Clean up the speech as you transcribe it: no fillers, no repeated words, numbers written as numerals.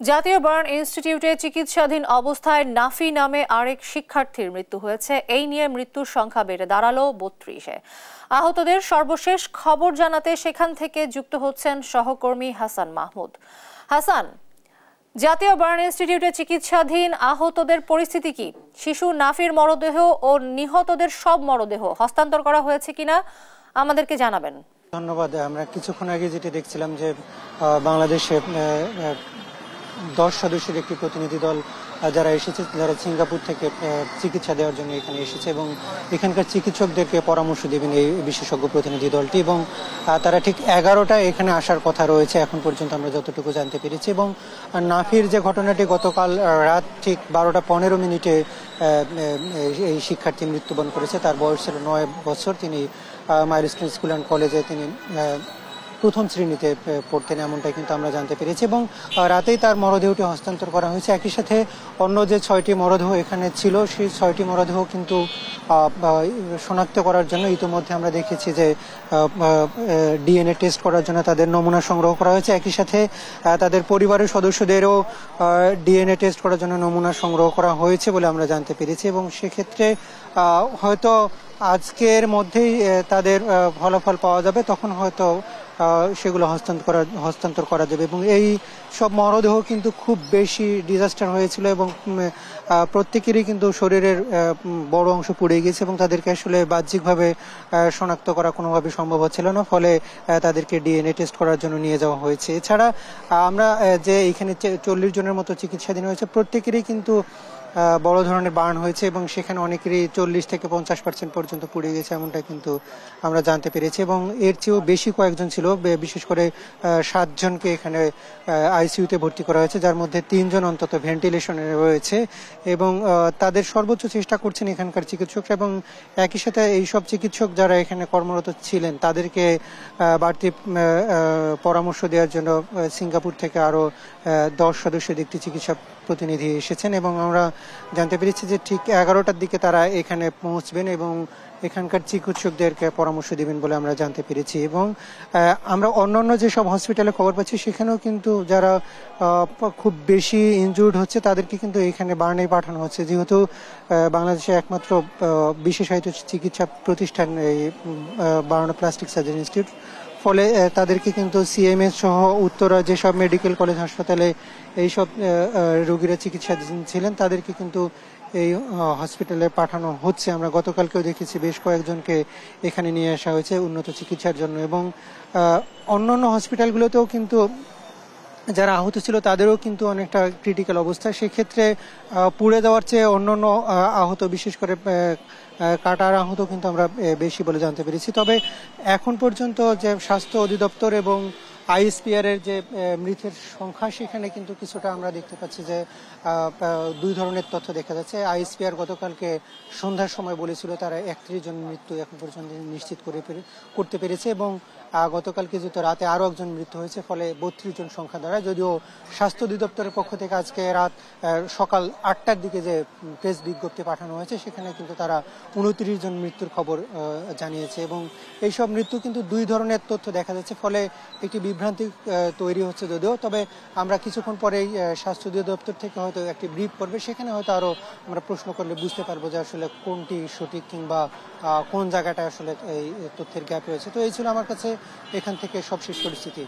জাতীয় বার্ন ইনস্টিটিউটে চিকিৎসাধীন অবস্থায় নাফি নামে আরেক শিক্ষার্থীর মৃত্যু হয়েছে। এই নিয়ে মৃত্যুর সংখ্যা বেড়ে দাঁড়ালো ৩২-এ। আহতদের সর্বশেষ খবর জানাতে সেখান থেকে যুক্ত হচ্ছেন সহকর্মী হাসান মাহমুদ। হাসান, জাতীয় বার্ন ইনস্টিটিউটে চিকিৎসাধীন আহতদের পরিস্থিতি কি? শিশু নাফির মরদেহ ও নিহতদের সব মরদেহ হস্তান্তর করা হয়েছে কিনা আমাদেরকে জানাবেন। ধন্যবাদ। আমরা কিছুক্ষণ আগে যেটা দেখছিলাম যে বাংলাদেশে 10 সদস্যের একটি প্রতিনিধি দল যারা এসেছে, যারা সিঙ্গাপুর থেকে চিকিৎসা দেওয়ার জন্য এখানে এসেছে এবং এখানকার চিকিৎসকদেরকে পরামর্শ দেবেন এই বিশেষজ্ঞ প্রতিনিধি দলটি, এবং তারা ঠিক 11টায় এখানে আসার কথা রয়েছে এখন পর্যন্ত আমরা যতটুকু জানতে পেরেছি। এবং নাফির যে ঘটনাটি গতকাল রাত ঠিক 12টা 15 মিনিটে এই শিক্ষার্থী মৃত্যুবরণ করেছে, তার বয়স ছিল 9 বছর। তিনি মাইলস্টোন স্কুল অ্যান্ড কলেজে তিনি প্রথম শ্রেণীতে পড়তেন, এমনটাই কিন্তু আমরা জানতে পেরেছি। এবং রাতেই তার মরদেহটি হস্তান্তর করা হয়েছে। একই সাথে অন্য যে 6টি মরদেহ এখানে ছিল, সেই 6টি মরদেহ কিন্তু শনাক্ত করার জন্য ইতিমধ্যে আমরা দেখেছি যে ডিএনএ টেস্ট করার জন্য তাদের নমুনা সংগ্রহ করা হয়েছে। একই সাথে তাদের পরিবারের সদস্যদেরও ডিএনএ টেস্ট করার জন্য নমুনা সংগ্রহ করা হয়েছে বলে আমরা জানতে পেরেছি। এবং সেক্ষেত্রে হয়তো আজকের মধ্যেই তাদের ফলাফল পাওয়া যাবে, তখন হয়তো সেগুলো হস্তান্তর করা যাবে। এবং এই সব মরদেহ কিন্তু খুব বেশি ডিজাস্টার হয়েছিল এবং প্রত্যেকেরই কিন্তু শরীরের বড় অংশ পুড়ে গিয়েছে এবং তাদেরকে আসলে বাহ্যিকভাবে শনাক্ত করা কোনোভাবে সম্ভব হচ্ছিল না, ফলে তাদেরকে ডিএনএ টেস্ট করার জন্য নিয়ে যাওয়া হয়েছে। এছাড়া আমরা যে এখানে 40 জনের মতো চিকিৎসাধীন হয়েছে, প্রত্যেকেরই কিন্তু বড় ধরনের বার্ন হয়েছে এবং সেখানে অনেকেরই 40 থেকে 50% পর্যন্ত পুড়ে গেছে, এমনটা কিন্তু আমরা জানতে পেরেছি। এবং এর চেয়েও বেশি কয়েকজন ছিল, বিশেষ করে 7 জনকে এখানে আইসিইউতে ভর্তি করা হয়েছে, যার মধ্যে 3 জন অন্তত ভেন্টিলেশনে রয়েছে। এবং তাদের সর্বোচ্চ চেষ্টা করছেন এখানকার চিকিৎসকরা। এবং একই সাথে এইসব চিকিৎসক যারা এখানে কর্মরত ছিলেন তাদেরকে বাড়তি পরামর্শ দেওয়ার জন্য সিঙ্গাপুর থেকে আরও 10 সদস্যের একটি চিকিৎসা প্রতিনিধি এসেছেন। এবং আমরা জানতে পেরেছি যে ঠিক 11টার দিকে তারা এখানে পৌঁছবেন এবং এখানকার চিকিৎসকদেরকে পরামর্শ দিবেন বলে আমরা জানতে পেরেছি। এবং আমরা অন্যান্য যেসব হসপিটালে খবর পাচ্ছি সেখানেও কিন্তু যারা খুব বেশি ইনজুর্ড হচ্ছে তাদেরকে কিন্তু এখানে বার্নে পাঠানো হচ্ছে, যেহেতু বাংলাদেশে একমাত্র বিশেষায়িত চিকিৎসা প্রতিষ্ঠান এই বার্ন প্লাস্টিক সার্জারি ইনস্টিটিউট, ফলে তাদেরকে কিন্তু সিএমএস সহ উত্তরা যেসব মেডিকেল কলেজ হাসপাতালে এইসব রোগীরা চিকিৎসা ছিলেন তাদেরকে কিন্তু এই হসপিটালে পাঠানো হচ্ছে। আমরা গতকালকেও দেখেছি বেশ কয়েকজনকে এখানে নিয়ে আসা হয়েছে উন্নত চিকিৎসার জন্য। এবং অন্যান্য হসপিটালগুলোতেও কিন্তু যারা আহত ছিল তাদেরও কিন্তু অনেকটা ক্রিটিক্যাল অবস্থা। সেক্ষেত্রে পুড়ে যাওয়ার চেয়ে অন্যান্য আহত, বিশেষ করে কাটার আহত কিন্তু আমরা বেশি বলে জানতে পেরেছি। তবে এখন পর্যন্ত যে স্বাস্থ্য অধিদপ্তর এবং আইএসপিআর এর যে মৃতের সংখ্যা, সেখানে কিন্তু কিছুটা আমরা দেখতে পাচ্ছি যে 2 ধরনের তথ্য দেখা যাচ্ছে। আইএসপিআর গতকালকে সন্ধ্যার সময় বলেছিল তারা 31 জন মৃত্যু এখন পর্যন্ত নিশ্চিত করতে পেরেছে এবং গতকালকে যেহেতু রাতে আরও একজন মৃত্যু হয়েছে, ফলে 32 জন সংখ্যা দাঁড়ায়। যদিও স্বাস্থ্য অধিদপ্তরের পক্ষ থেকে আজকে সকাল 8টার দিকে যে প্রেস বিজ্ঞপ্তি পাঠানো হয়েছে সেখানে কিন্তু তারা 29 জন মৃত্যুর খবর জানিয়েছে। এবং এইসব মৃত্যু কিন্তু 2 ধরনের তথ্য দেখা যাচ্ছে, ফলে একটি বিভ্রান্তি তৈরি হচ্ছে যদিও। তবে আমরা কিছুক্ষণ পরেই স্বাস্থ্য অধিদপ্তর থেকে হয়তো একটি ব্রিফ করবে, সেখানে হয়তো আরও আমরা প্রশ্ন করলে বুঝতে পারবো যে আসলে কোনটি সঠিক কিংবা কোন জায়গাটায় আসলে এই তথ্যের গ্যাপ রয়েছে। তো এই ছিল আমার কাছে এখান থেকে সবশেষ পরিস্থিতি।